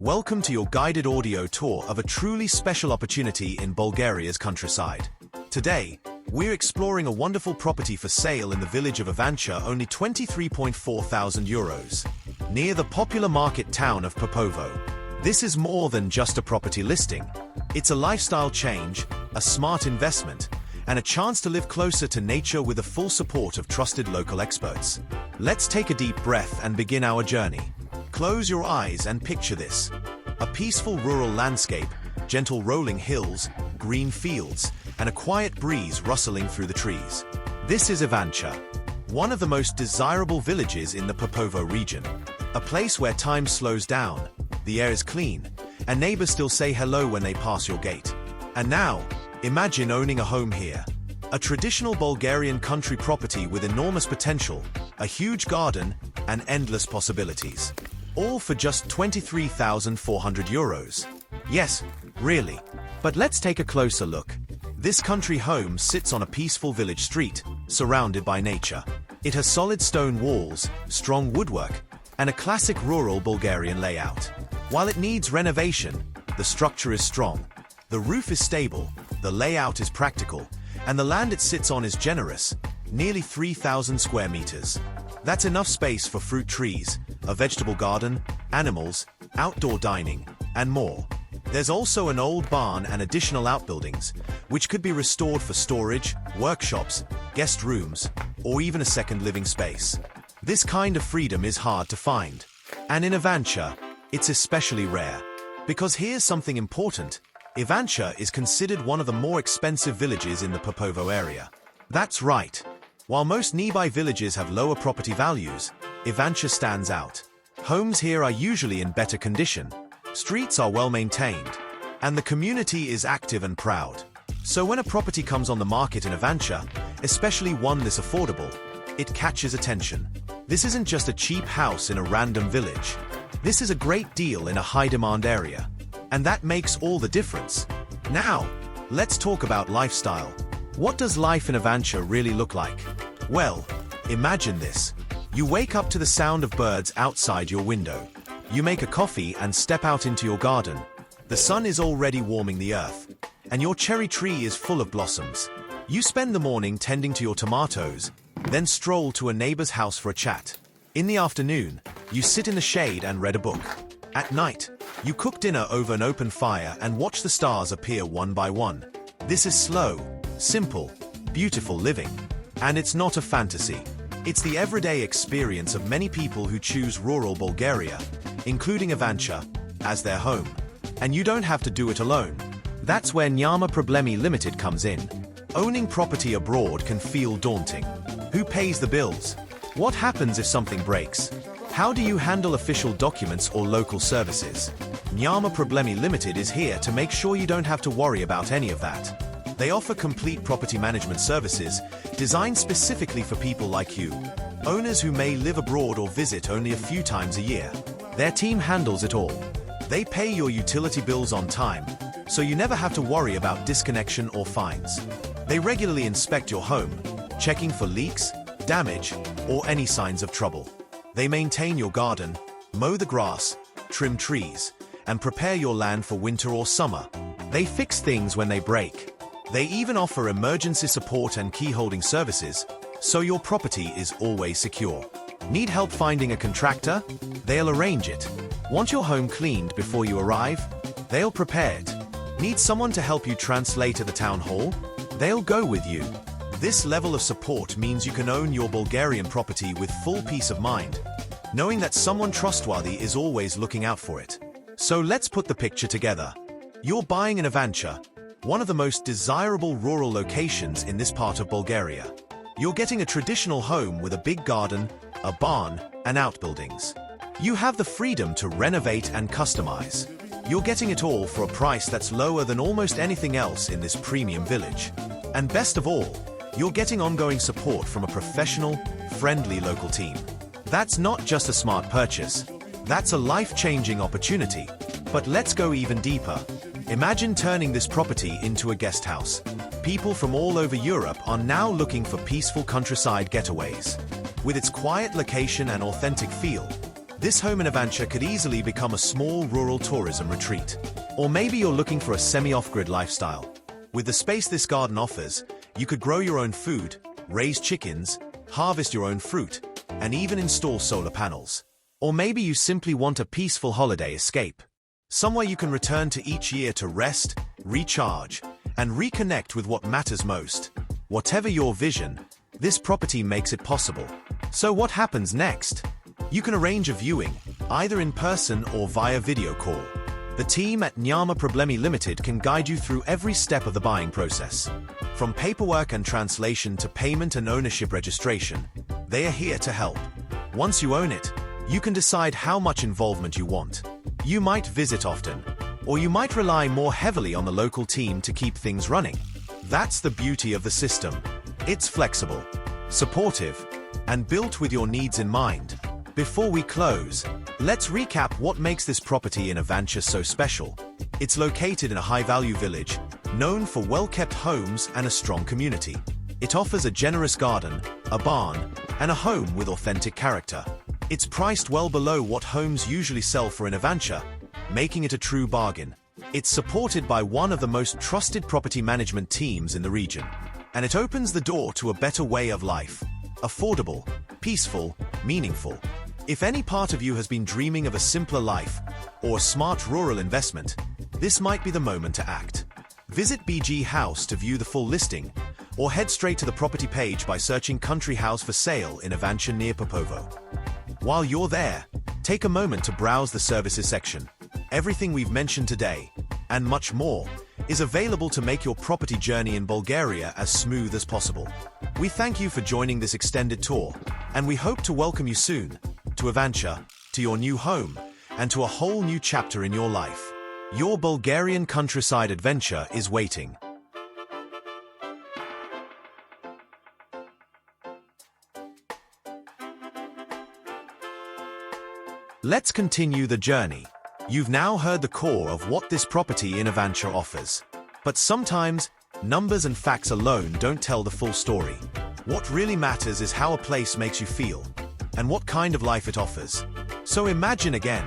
Welcome to your guided audio tour of a truly special opportunity in Bulgaria's countryside. Today, we're exploring a wonderful property for sale in the village of Ivancha, only 23.4 thousand euros, near the popular market town of Popovo. This is more than just a property listing. It's a lifestyle change, a smart investment, and a chance to live closer to nature with the full support of trusted local experts. Let's take a deep breath and begin our journey. Close your eyes and picture this. A peaceful rural landscape, gentle rolling hills, green fields, and a quiet breeze rustling through the trees. This is Ivancha, one of the most desirable villages in the Popovo region. A place where time slows down, the air is clean, and neighbors still say hello when they pass your gate. And now, imagine owning a home here. A traditional Bulgarian country property with enormous potential, a huge garden, and endless possibilities. All for just 23,400 euros. Yes, really. But let's take a closer look. This country home sits on a peaceful village street, surrounded by nature. It has solid stone walls, strong woodwork, and a classic rural Bulgarian layout. While it needs renovation, the structure is strong. The roof is stable, the layout is practical, and the land it sits on is generous, nearly 3,000 square meters. That's enough space for fruit trees, a vegetable garden, animals, outdoor dining, and more. There's also an old barn and additional outbuildings, which could be restored for storage, workshops, guest rooms, or even a second living space. This kind of freedom is hard to find. And in Ivancha, it's especially rare. Because here's something important. Ivancha is considered one of the more expensive villages in the Popovo area. That's right. While most nearby villages have lower property values, Ivancha stands out. Homes here are usually in better condition, streets are well maintained, and the community is active and proud. So when a property comes on the market in Ivancha, especially one this affordable, it catches attention. This isn't just a cheap house in a random village. This is a great deal in a high-demand area. And that makes all the difference. Now, let's talk about lifestyle. What does life in Ivancha really look like? Well, imagine this. You wake up to the sound of birds outside your window. You make a coffee and step out into your garden. The sun is already warming the earth, and your cherry tree is full of blossoms. You spend the morning tending to your tomatoes, then stroll to a neighbor's house for a chat. In the afternoon, you sit in the shade and read a book. At night, you cook dinner over an open fire and watch the stars appear one by one. This is slow, simple, beautiful living. And it's not a fantasy. It's the everyday experience of many people who choose rural Bulgaria, including Ivancha, as their home. And you don't have to do it alone. That's where Nyama Problemi Ltd comes in. Owning property abroad can feel daunting. Who pays the bills? What happens if something breaks? How do you handle official documents or local services? Nyama Problemi Ltd is here to make sure you don't have to worry about any of that. They offer complete property management services designed specifically for people like you, owners who may live abroad or visit only a few times a year. Their team handles it all. They pay your utility bills on time, so you never have to worry about disconnection or fines. They regularly inspect your home, checking for leaks, damage, or any signs of trouble. They maintain your garden, mow the grass, trim trees, and prepare your land for winter or summer. They fix things when they break. They even offer emergency support and key-holding services, so your property is always secure. Need help finding a contractor? They'll arrange it. Want your home cleaned before you arrive? They'll prepare it. Need someone to help you translate at the town hall? They'll go with you. This level of support means you can own your Bulgarian property with full peace of mind, knowing that someone trustworthy is always looking out for it. So let's put the picture together. You're buying an Ivancha, one of the most desirable rural locations in this part of Bulgaria. You're getting a traditional home with a big garden, a barn, and outbuildings. You have the freedom to renovate and customize. You're getting it all for a price that's lower than almost anything else in this premium village. And best of all, you're getting ongoing support from a professional, friendly local team. That's not just a smart purchase. That's a life-changing opportunity. But let's go even deeper. Imagine turning this property into a guest house. People from all over Europe are now looking for peaceful countryside getaways. With its quiet location and authentic feel, This home in Ivancha could easily become a small rural tourism retreat. Or maybe you're looking for a semi-off-grid lifestyle. With the space this garden offers, you could grow your own food, raise chickens, harvest your own fruit, and even install solar panels. Or maybe you simply want a peaceful holiday escape. Somewhere you can return to each year to rest, recharge, and reconnect with what matters most. Whatever your vision, this property makes it possible. So what happens next? You can arrange a viewing, either in person or via video call. The team at Nyama Problemi Ltd can guide you through every step of the buying process. From paperwork and translation to payment and ownership registration, they are here to help. Once you own it, you can decide how much involvement you want. You might visit often, or you might rely more heavily on the local team to keep things running. That's the beauty of the system. It's flexible, supportive, and built with your needs in mind. Before we close, let's recap what makes this property in Ivancha so special. It's located in a high-value village, known for well-kept homes and a strong community. It offers a generous garden, a barn, and a home with authentic character. It's priced well below what homes usually sell for in Ivancha, making it a true bargain. It's supported by one of the most trusted property management teams in the region, and it opens the door to a better way of life. Affordable, peaceful, meaningful. If any part of you has been dreaming of a simpler life or a smart rural investment, this might be the moment to act. Visit bg.house to view the full listing, or head straight to the property page by searching Country House for sale in Ivancha near Popovo. While you're there, take a moment to browse the services section. Everything we've mentioned today, and much more, is available to make your property journey in Bulgaria as smooth as possible. We thank you for joining this extended tour, and we hope to welcome you soon to Ivancha, to your new home, and to a whole new chapter in your life. Your Bulgarian countryside adventure is waiting. Let's continue the journey. You've now heard the core of what this property in Ivancha offers. But sometimes, numbers and facts alone don't tell the full story. What really matters is how a place makes you feel, and what kind of life it offers. So imagine again,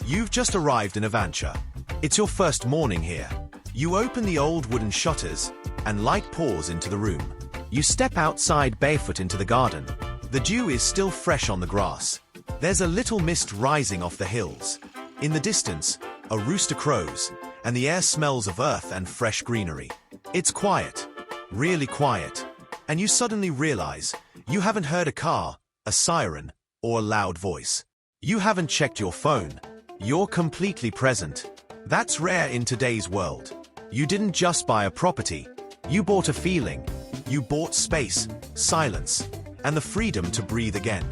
you've just arrived in Ivancha. It's your first morning here. You open the old wooden shutters, and light pours into the room. You step outside barefoot into the garden. The dew is still fresh on the grass. There's a little mist rising off the hills. In the distance, a rooster crows, and the air smells of earth and fresh greenery. It's quiet, really quiet, and you suddenly realize you haven't heard a car, a siren, or a loud voice. You haven't checked your phone. You're completely present. That's rare in today's world. You didn't just buy a property. You bought a feeling. You bought space, silence, and the freedom to breathe again.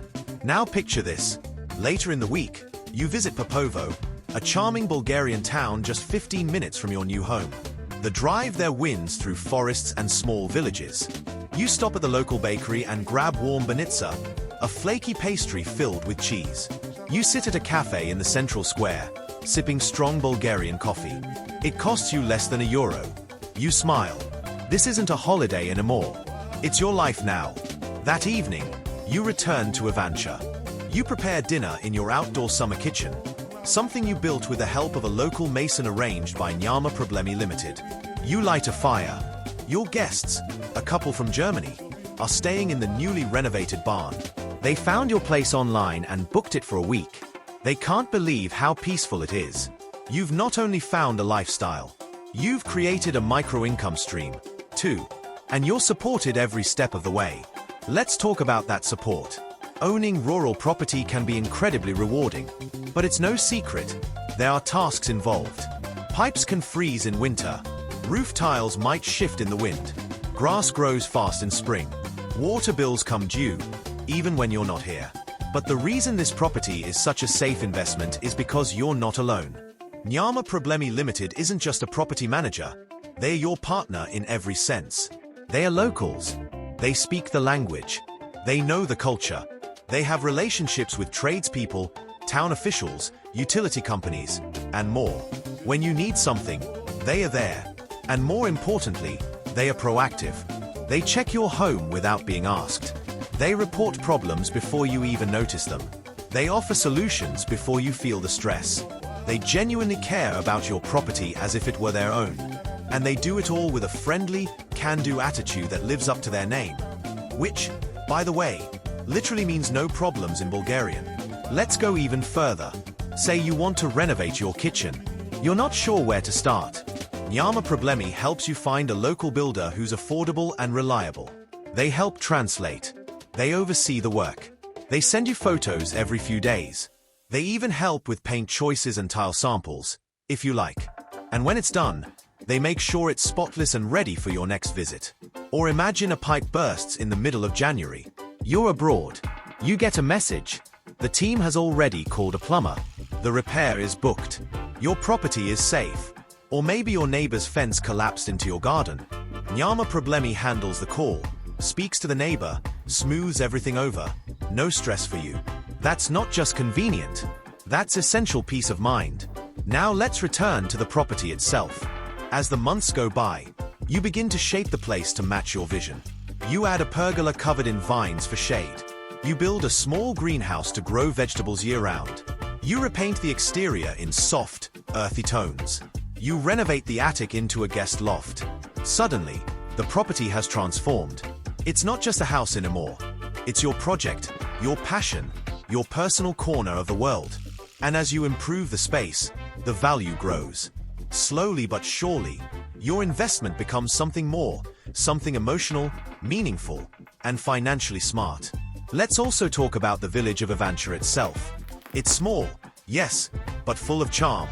Now picture this. Later in the week, you visit Popovo, a charming Bulgarian town just 15 minutes from your new home. The drive there winds through forests and small villages. You stop at the local bakery and grab warm banitsa, a flaky pastry filled with cheese. You sit at a cafe in the central square, sipping strong Bulgarian coffee. It costs you less than €1. You smile. This isn't a holiday anymore. It's your life now. That evening, you return to Ivancha. You prepare dinner in your outdoor summer kitchen, something you built with the help of a local mason arranged by Nyama Problemi Ltd. You light a fire. Your guests, a couple from Germany, are staying in the newly renovated barn. They found your place online and booked it for a week. They can't believe how peaceful it is. You've not only found a lifestyle, you've created a micro-income stream, too. And you're supported every step of the way. Let's talk about that support. Owning rural property can be incredibly rewarding, but it's no secret. There are tasks involved. Pipes can freeze in winter. Roof tiles might shift in the wind. Grass grows fast in spring. Water bills come due, even when you're not here. But the reason this property is such a safe investment is because you're not alone. Nyama Problemi Ltd isn't just a property manager. They're your partner in every sense. They are locals. They speak the language. They know the culture. They have relationships with tradespeople, town officials, utility companies, and more. When you need something, they are there. And more importantly, they are proactive. They check your home without being asked. They report problems before you even notice them. They offer solutions before you feel the stress. They genuinely care about your property as if it were their own. And they do it all with a friendly, can-do attitude that lives up to their name. Which, by the way, literally means no problems in Bulgarian. Let's go even further. Say you want to renovate your kitchen. You're not sure where to start. Nyama Problemi helps you find a local builder who's affordable and reliable. They help translate. They oversee the work. They send you photos every few days. They even help with paint choices and tile samples, if you like. And when it's done, they make sure it's spotless and ready for your next visit. Or imagine a pipe bursts in the middle of January. You're abroad. You get a message. The team has already called a plumber. The repair is booked. Your property is safe. Or maybe your neighbor's fence collapsed into your garden. Nyama Problemi handles the call, speaks to the neighbor, smooths everything over. No stress for you. That's not just convenient. That's essential peace of mind. Now let's return to the property itself. As the months go by, you begin to shape the place to match your vision. You add a pergola covered in vines for shade. You build a small greenhouse to grow vegetables year-round. You repaint the exterior in soft, earthy tones. You renovate the attic into a guest loft. Suddenly, the property has transformed. It's not just a house anymore. It's your project, your passion, your personal corner of the world. And as you improve the space, the value grows. Slowly but surely, your investment becomes something more, something emotional, meaningful, and financially smart. Let's also talk about the village of Ivanchia itself. It's small, yes, but full of charm.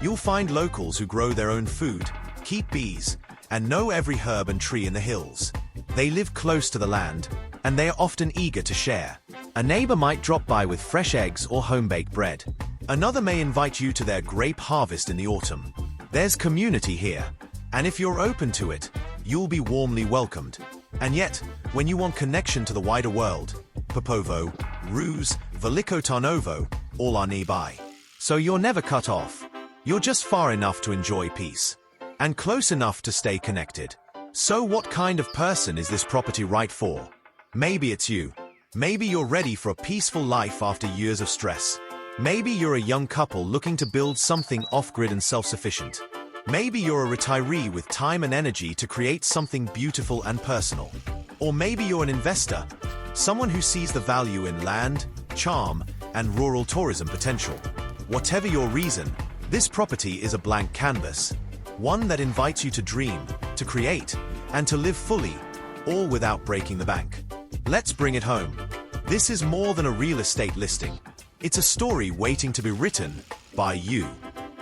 You'll find locals who grow their own food, keep bees, and know every herb and tree in the hills. They live close to the land, and they are often eager to share. A neighbor might drop by with fresh eggs or home-baked bread. Another may invite you to their grape harvest in the autumn. There's community here, and if you're open to it, you'll be warmly welcomed. And yet, when you want connection to the wider world, Popovo, Ruse, Veliko Tarnovo, all are nearby. So you're never cut off. You're just far enough to enjoy peace, and close enough to stay connected. So what kind of person is this property right for? Maybe it's you. Maybe you're ready for a peaceful life after years of stress. Maybe you're a young couple looking to build something off-grid and self-sufficient. Maybe you're a retiree with time and energy to create something beautiful and personal. Or maybe you're an investor, someone who sees the value in land, charm, and rural tourism potential. Whatever your reason, this property is a blank canvas, one that invites you to dream, to create, and to live fully, all without breaking the bank. Let's bring it home. This is more than a real estate listing. It's a story waiting to be written by you.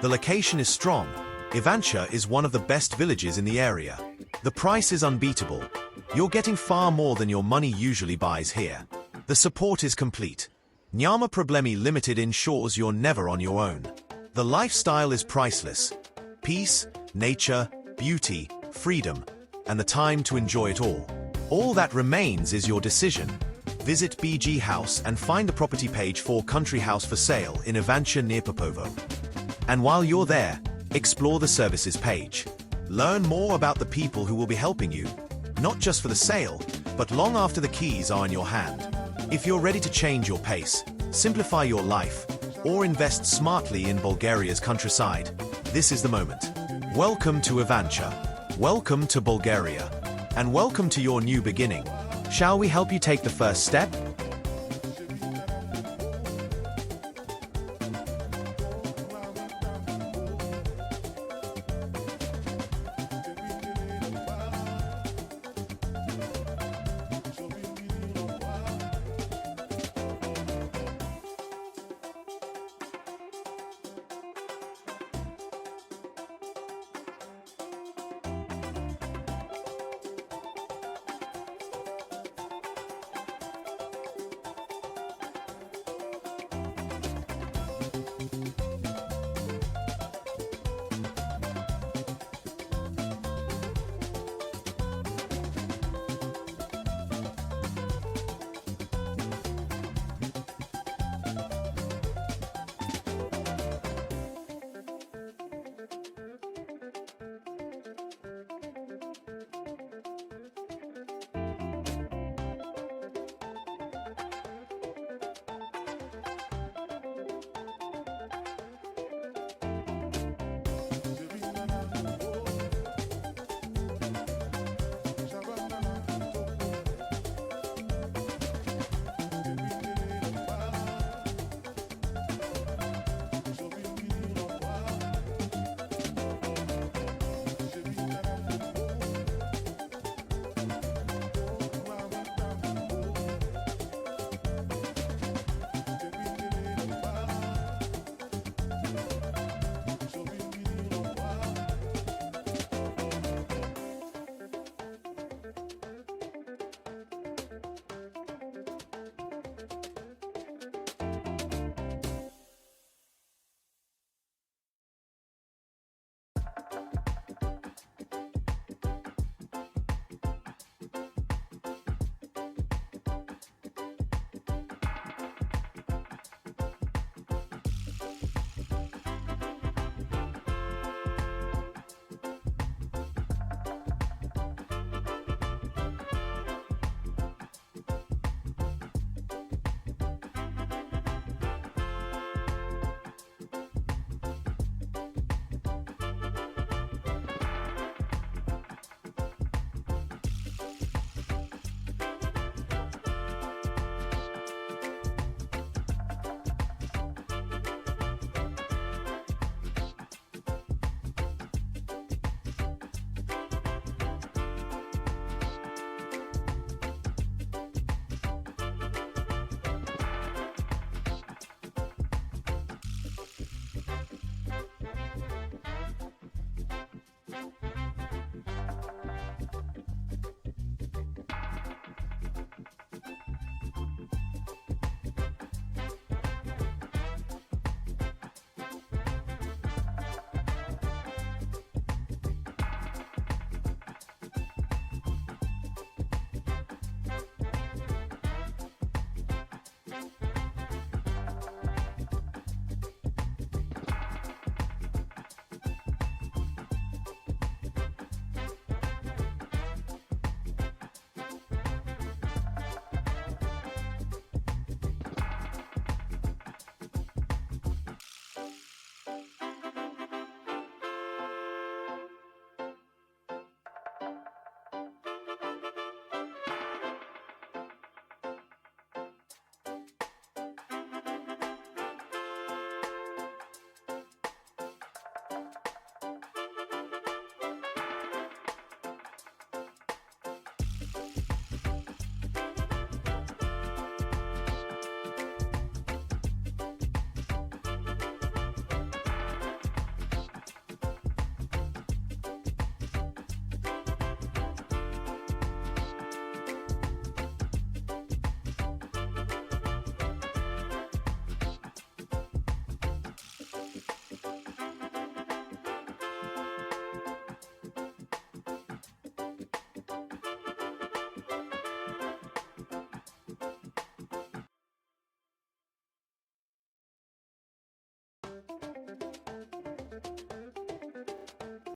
The location is strong. Ivanchia is one of the best villages in the area. The price is unbeatable. You're getting far more than your money usually buys here. The support is complete. Nyama Problemi Ltd ensures you're never on your own. The lifestyle is priceless. Peace, nature, beauty, freedom, and the time to enjoy it all. All that remains is your decision. Visit bg.house and find the property page for country house for sale in Ivanchia near Popovo. And while you're there, explore the services page. Learn more about the people who will be helping you, not just for the sale, but long after the keys are in your hand. If you're ready to change your pace, simplify your life, or invest smartly in Bulgaria's countryside, this is the moment. Welcome to Ivanchia. Welcome to Bulgaria. And welcome to your new beginning. Shall we help you take the first step?